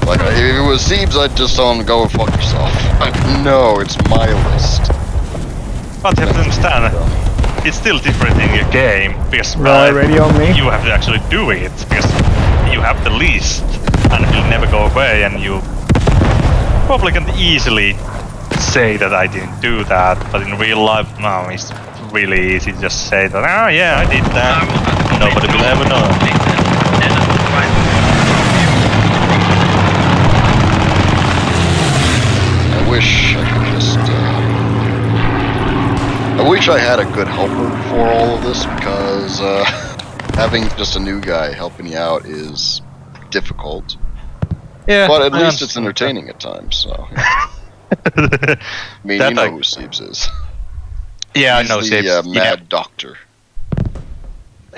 Like if it was Siebes, I'd just tell him go fuck yourself. No, it's my list. But you have to understand, it's still different in your game because radio on me. You have to actually do it because you have the list, and it will never go away, and you probably can easily say that I didn't do that, but in real life, no, it's really easy to just say that, oh yeah, I did that. Nobody will ever know. I wish I could just. I wish I had a good helper for all of this because having just a new guy helping you out is difficult. Yeah, but at least it's entertaining at times. So. I mean, that you know who Siebes is. Yeah, He's I know Siebes. Mad Doctor.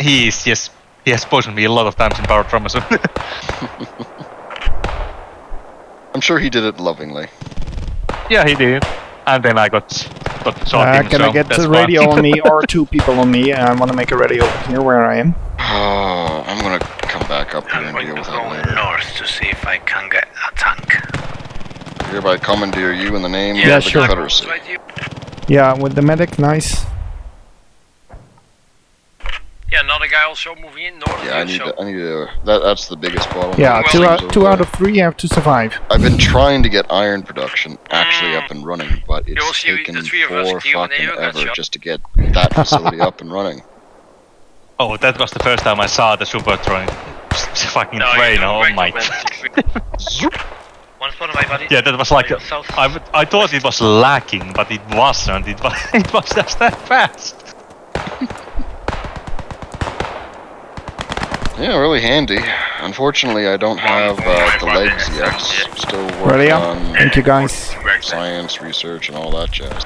He is, yes. He has poisoned me a lot of times in Power Trauma, so. I'm sure he did it lovingly. Yeah, he did. And then I got shot. Can I get the radio on me or 2 people on me? I want to make a radio over here where I am. Oh, I'm gonna come back up here and deal with that later. North to see if I can get a tank. I hereby commandeer you in the name Yeah, of the sure. Confederacy. Yeah, with the medic, nice. Yeah, another guy also moving in north. Yeah, I need to. That's the biggest problem. Yeah, two out of 3 have to survive. I've been trying to get iron production actually up and running, but it's taken 4 fucking ever just to get that facility up and running. Oh, that was the first time I saw the Supertron fucking train. Oh my. Yeah, that was like I thought it was lacking, but it wasn't. It was just that fast. Yeah, really handy. Unfortunately, I don't have the legs yet. Still working on Thank you, guys. science, research, and all that jazz.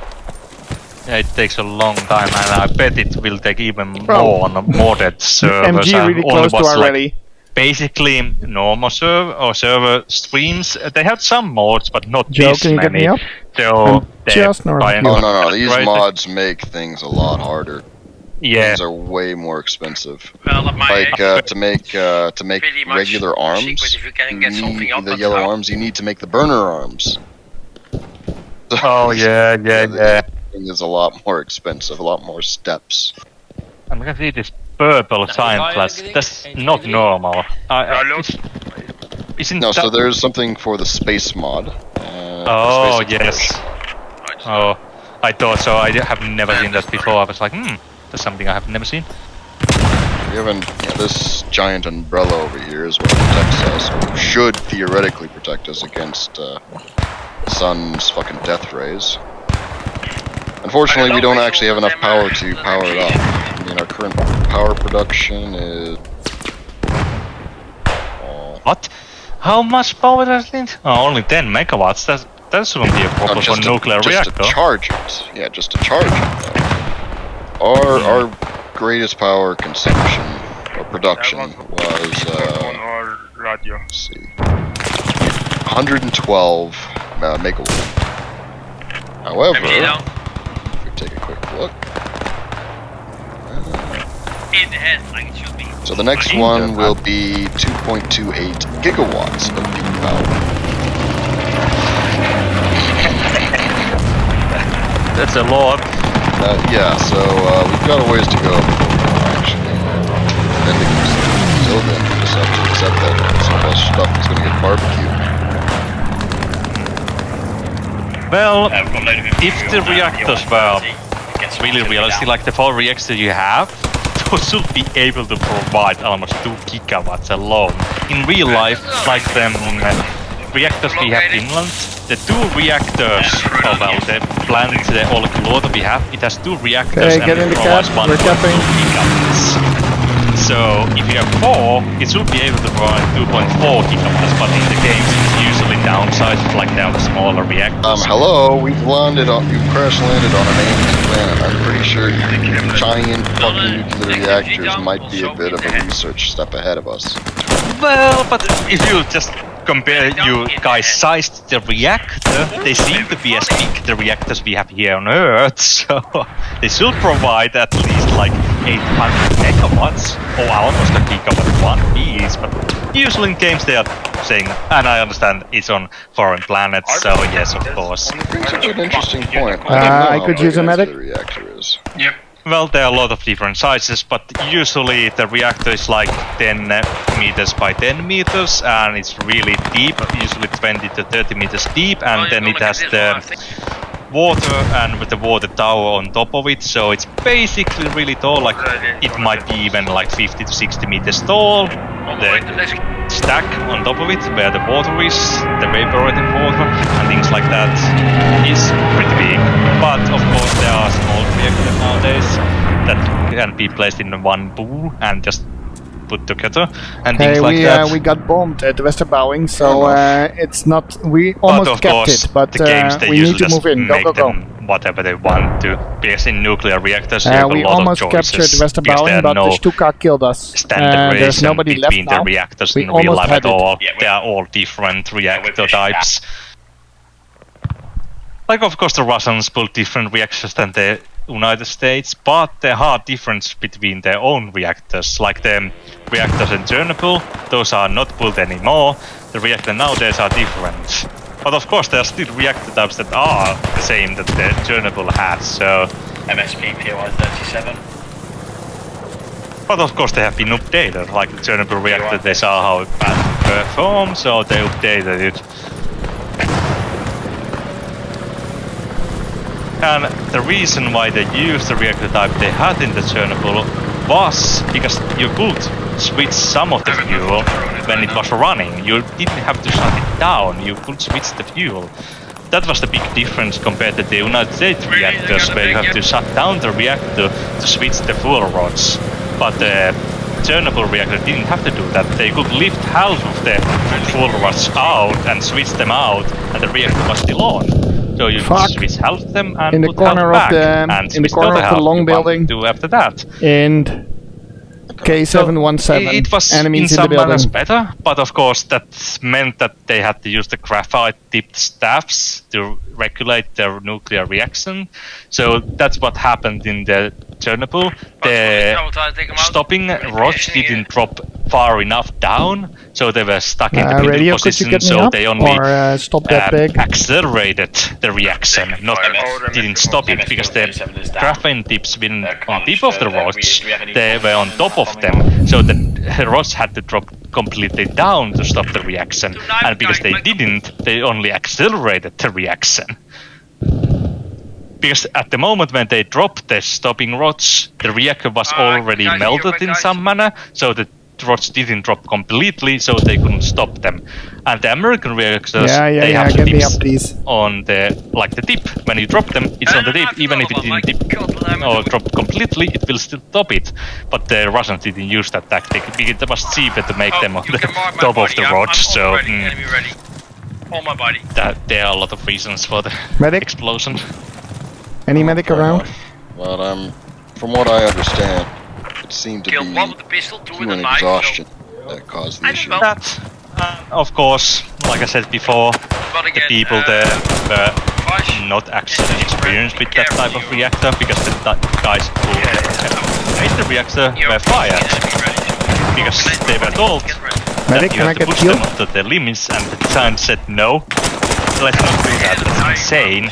Yeah, it takes a long time, and I bet it will take even more on a modded server. MG really close to our rally. Basically, normal server streams. They have some mods, but not Joe, this can you get many. me up? So Just north of you. Oh no, these mods make things a lot harder. Yeah. Things are way more expensive. Well, Like to make regular arms, the yellow arms, you need to make the burner arms. Oh yeah. Thing is a lot more expensive, a lot more steps. I'm gonna see this purple giant class. That's not normal. So there's something for the space mod. Oh yes. Oh, I thought so. I have never seen that before. I was like, that's something I have never seen. We haven't. This giant umbrella over here is what protects us, or should theoretically protect us against the sun's fucking death rays. Unfortunately, we don't actually have enough power to power it up. I mean, our current power production is. What? How much power does it need? Oh, only 10 megawatts. That shouldn't be a problem for nuclear reactor. Just to charge it. Yeah, just to charge it. Though. Our greatest power consumption or production was. Let's see. 112 megawatt. However, if we take a quick look. In the head, like it should be. So the next one will be 2.28 gigawatts of peak power. That's a lot. Yeah, so we've got a ways to go before we're actually ending this. Until then, we just have to accept that some of our stuff is going to get barbecued. Well, if the reactors were really realistic, like the 4 reactors you have, those should be able to provide almost 2 gigawatts alone. In real life, like the reactors we have in Finland, the 2 reactors, the plant, the Olkiluoto we have, it has 2 reactors and it provides 1.2 gigawatts. So if you have 4, it should be able to provide 2.4 gigawatts, but in the games it's usually downsized, like down to smaller reactors. Hello, you've crash landed on an alien planet. I'm pretty sure giant fucking nuclear reactors might be a bit of a research step ahead of us. Well, but if you just compare you guys sized the reactor, they seem to be as big the reactors we have here on Earth, so they should provide at least like 800 megawatts, or almost a gigawatt one piece, but usually in games they are saying, and I understand it's on foreign planets, so yes, of course. That's an interesting point. I could use a medic. The reactor is. Yep. Well, there are a lot of different sizes, but usually the reactor is like 10 meters by 10 meters, and it's really deep, usually 20 to 30 meters deep, and then it has the water and with the water tower on top of it, so it's basically really tall, like it might be even like 50 to 60 meters tall. The stack on top of it, where the water is, the evaporated water, and things like that is pretty big. But of course there are small reactors nowadays that can be placed in one pool and just put together and things like that. We got bombed at Westerbouwing, so it's not. We almost kept it, but the games, they we need to move in. Go. Whatever they want to, because in nuclear reactors you we have a lot almost of choices. captured Westerbouwing, but the Stuka killed us. There's nobody left between now. the reactors We in real life at almost had all. They are all different reactor types. Like, of course, the Russians build different reactors than the United States, but there are differences between their own reactors. Like the reactors in Chernobyl, those are not built anymore. The reactors nowadays are different. But of course, there are still reactor types that are the same that the Chernobyl had, so... MSP PY37. But of course, they have been updated. Like the Chernobyl reactor, they saw how it performed, so they updated it. And the reason why they used the reactor type they had in the Chernobyl was because you could switch some of the fuel when it was running. You didn't have to shut it down, you could switch the fuel. That was the big difference compared to the United States reactors, where you have to shut down the reactor to switch the fuel rods. But the Chernobyl reactor didn't have to do that. They could lift half of the fuel rods out and switch them out, and the reactor was still on. So you could switch half of them and put half back, and switch the other half the long building. Do after that. And K717. It was enemies in in some the manners building. better, but of course that meant that they had to use the graphite-tipped staffs to regulate their nuclear reaction. So that's what happened in the Chernobyl. The stopping rods didn't drop far enough down, so they were stuck in the middle position, so they only accelerated the reaction, not didn't stop it, because the graphene tips weren't on tip of the rods, they were on top of them, so the rods had to drop completely down to stop the reaction, and because they didn't, they only accelerated the reaction. Because at the moment when they dropped the stopping rods, the reactor was already melted in some manner, so the rods didn't drop completely, so they couldn't stop them. And the American reactors, they have the tips on the, like the tip. When you drop them, it's on the tip. Even if it didn't tip or drop completely, it will still top it. But the Russians didn't use that tactic, because it was cheaper to make them on the top of the rods, so... On my body. There are a lot of reasons for the explosion. Any medic around? But from what I understand, it seemed to be human exhaustion that caused the issue. That, of course, like I said before, the people there were not actually experienced with that type of reactor, because the guys who made the reactor were fired. because they were told Medic, that you can I have to get push healed? them up to their limits, and the design said no. Let's not do that. That's insane.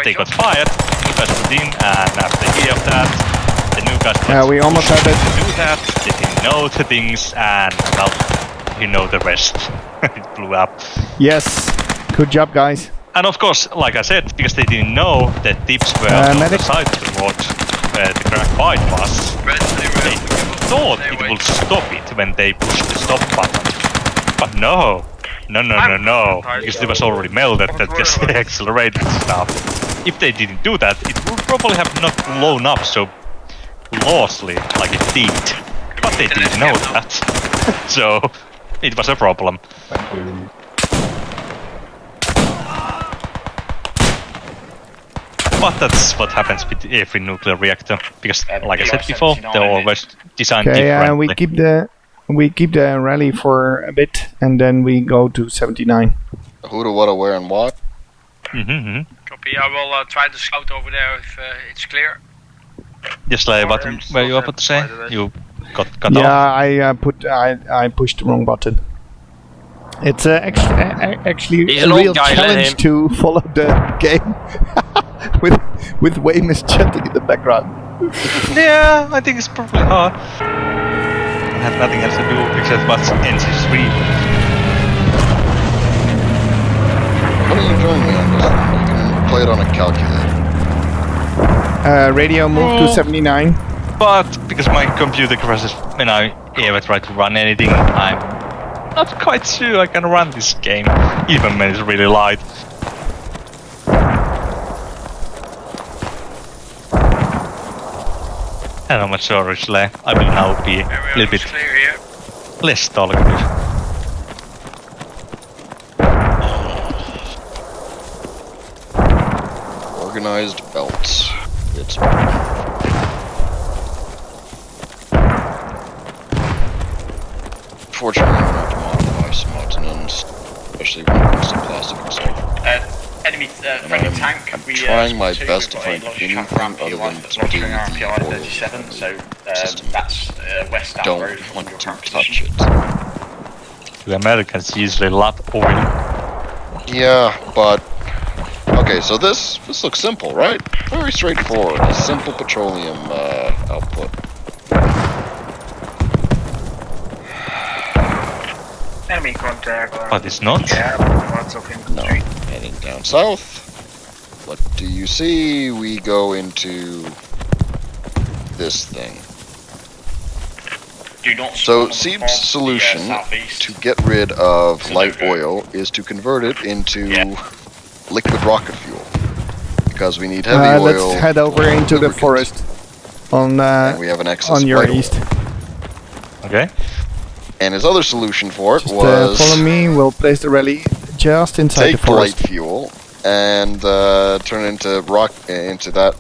They got fired. New guys put in, and after a year of that, the new guys got We almost had it. to do that. They didn't know the things, and well, you know the rest. It blew up. Yes. Good job, guys. And of course, like I said, because they didn't know that tips were on the medic. side of the road where the graphite was, they thought it would stop it when they pushed the stop button. But no, because it was already melted that just accelerated stuff. If they didn't do that, it would probably have not blown up so lawlessly like it did. But they didn't know that, so it was a problem. But that's what happens with every nuclear reactor, because, like I said before, they're always designed differently. we keep the rally for a bit, and then we go to 79. Who to what, where, and what? Copy. I will try to scout over there if it's clear. Just like what were you about to say? You got cut off? Yeah, I pushed the wrong button. It's actually He's a an real old guy, challenge to follow the game with Waymus chatting in the background. Yeah, I think it's probably hard. I have nothing else to do except watch NC3. Why don't you join me on this? You can play it on a calculator. Radio moved to 79. But because my computer crashes when I ever try to run anything, I'm not quite sure I can run this game, even when it's really light. And how much storage left? I will now be a little bit less talkative. Organized belts. It's fortunately, I'm going to modify some odds and ends, especially when it comes to plastic and stuff. Enemy friendly tank. I'm trying my best to find anything other than to do the oil R37, so that's west down don't road from want your to current touch position. it. The Americans usually love oil. Yeah, but okay. So this looks simple, right? Very straightforward. A simple petroleum output. Enemy contact. But it's not. No, heading down south. What do you see? We go into this thing. Do not So spawn on Seeb's the solution southeast. to get rid of light oil is to convert it into liquid rocket fuel. Because we need heavy oil. Let's head over into the forest on and we have an excess on of your light oil. east. Okay. And his other solution for it Just was follow me. We'll place the rally just inside take the forest. light fuel and turn it into that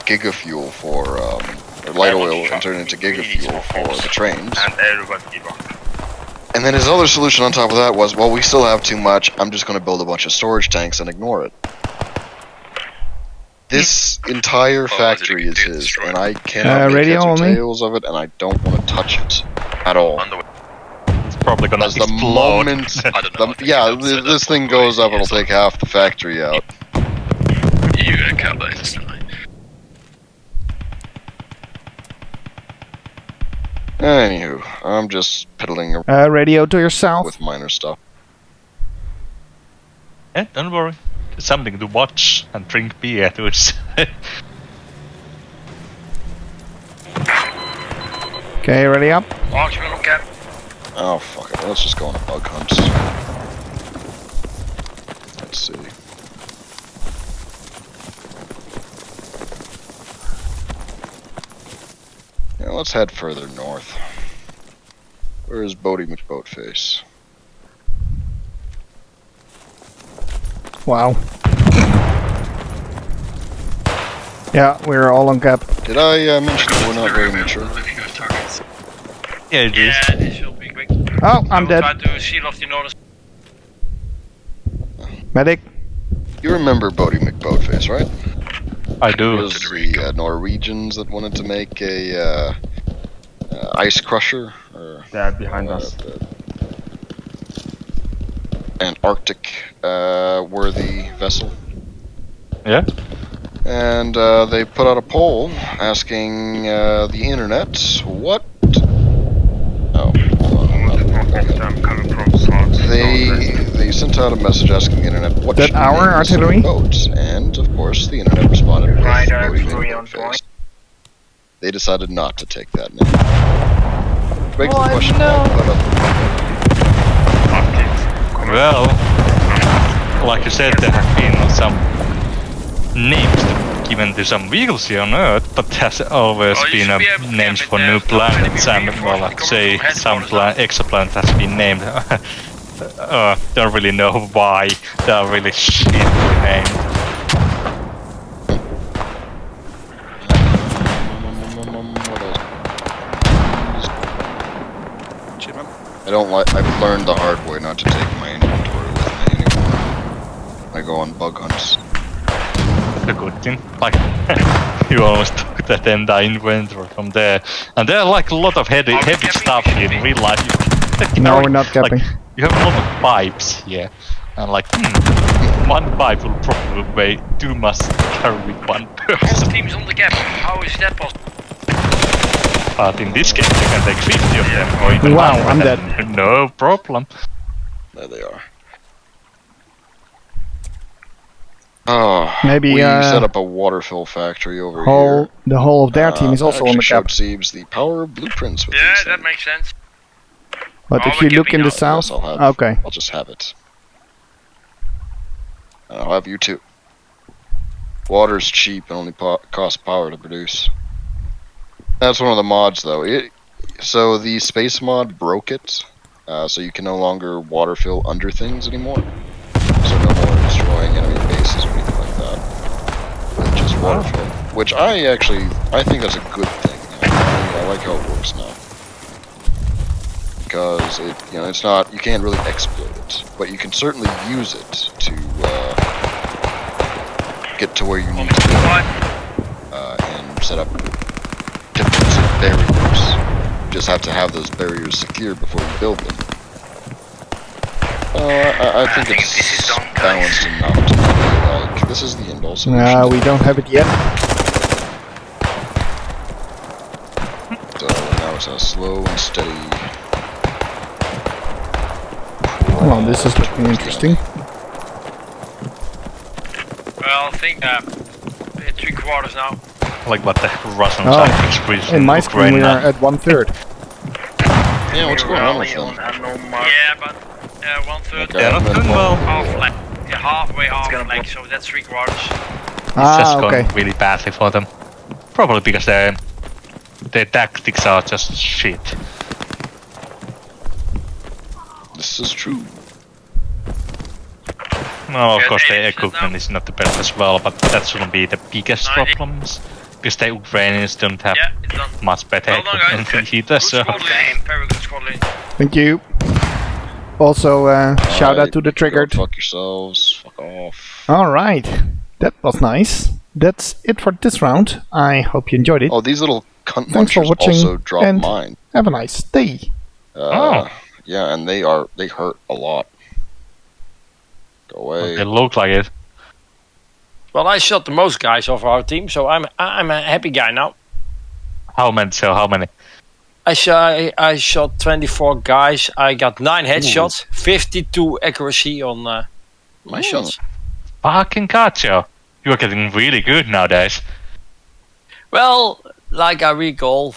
giga fuel for or light oil and turn it into giga fuel for the trains. And then his other solution on top of that was, well, we still have too much. I'm just going to build a bunch of storage tanks and ignore it. This entire factory is his, and I cannot make heads or tails of it, and I don't want to touch it at all. It's probably gonna The explode. moment, this thing goes up, it'll take half the factory out. You're gonna cut that instantly. Anywho, I'm just piddling Radio to your south. with minor stuff. Yeah, don't worry. There's something to watch and drink beer to it. Okay, ready up. Marksman on cap. Oh, fuck it. Let's just go on a bug hunt. Let's see. Yeah, let's head further north. Where is Bodie McBoatface? Wow. Yeah, we're all on cap. Did I mention that we're not very mature? Yeah, it is. Yeah, this will be quick. Oh, I'm dead. Try to seal off the northern. Medic. You remember Bodie McBoatface, right? I do. It was the Norwegians that wanted to make a Ice Crusher, or They're behind us. An Arctic worthy vessel. Yeah. And they put out a poll asking the internet what. Oh, hold on. They sent out a message asking the internet what That should our name this artillery? boat, and of course the internet responded with voting in face. They decided not to take that name. Which begs the question, why put up Well, like you said, there have been some names given to some vehicles here on Earth, but has always been names for new planets, and well, I'd say some exoplanet has been named. Don't really know why they are really shitty named. I've learned the hard way not to take my inventory with me anymore. I go on bug hunts. A good thing. Like, you almost took that entire inventory from there. And there are like a lot of heavy stuff in real life. No, we're not capping. Like, you have a lot of pipes here. And like, one pipe will probably weigh too much to carry with one person. All teams on the gap. How is that possible? But in this case, you can take 50 of them, or even wow, 100. I'm dead. No problem. There they are. Oh, maybe we set up a water fill factory over here. The whole of their team is also on the cap. Seems the power of blueprints with Yeah, these that things. makes sense. But if you look in the south, okay. I'll just have it. I'll have you too. Water's cheap and only costs power to produce. That's one of the mods, though. So the space mod broke it, so you can no longer water fill under things anymore. So no more destroying enemy bases or anything like that. With just water fill, which I think that's a good thing. I like how it works now, because it's not, you can't really exploit it, but you can certainly use it to get to where you need to go and set up defensive barriers. You just have to have those barriers secured before you build them. I think it's balanced enough to be like, this is the end-all solution. We don't have it yet. So now it's a slow and steady. Well, this is looking interesting. Well, I think 3/4 now. Like what the Russians are experiencing in my screen we are at 1/3. Yeah, what's going on with them? Yeah, but 1/3. They're not doing well. Half flank. Yeah, halfway half flank, so that's 3/4. It's just going really badly for them. Probably because their tactics are just shit. This is true. No, of course their equipment is not the best as well, but that shouldn't be the biggest problems. Because the Ukrainians don't have much better equipment either, so... Very good squadleading. Thank you. Also, shout out to TheTriggered. Fuck yourselves. Fuck off. Alright. That was nice. That's it for this round. I hope you enjoyed it. Oh, these little cunt Thanks for munchers watching, also drop and mine. have a nice day. Yeah, and they hurt a lot. Go away. They look like it. Well, I shot the most guys of our team, so I'm a happy guy now. How many? So how many? I shot 24 guys. I got 9 headshots, 52 accuracy on my shots. Fucking gotcha. You're getting really good nowadays. Well, like I recall,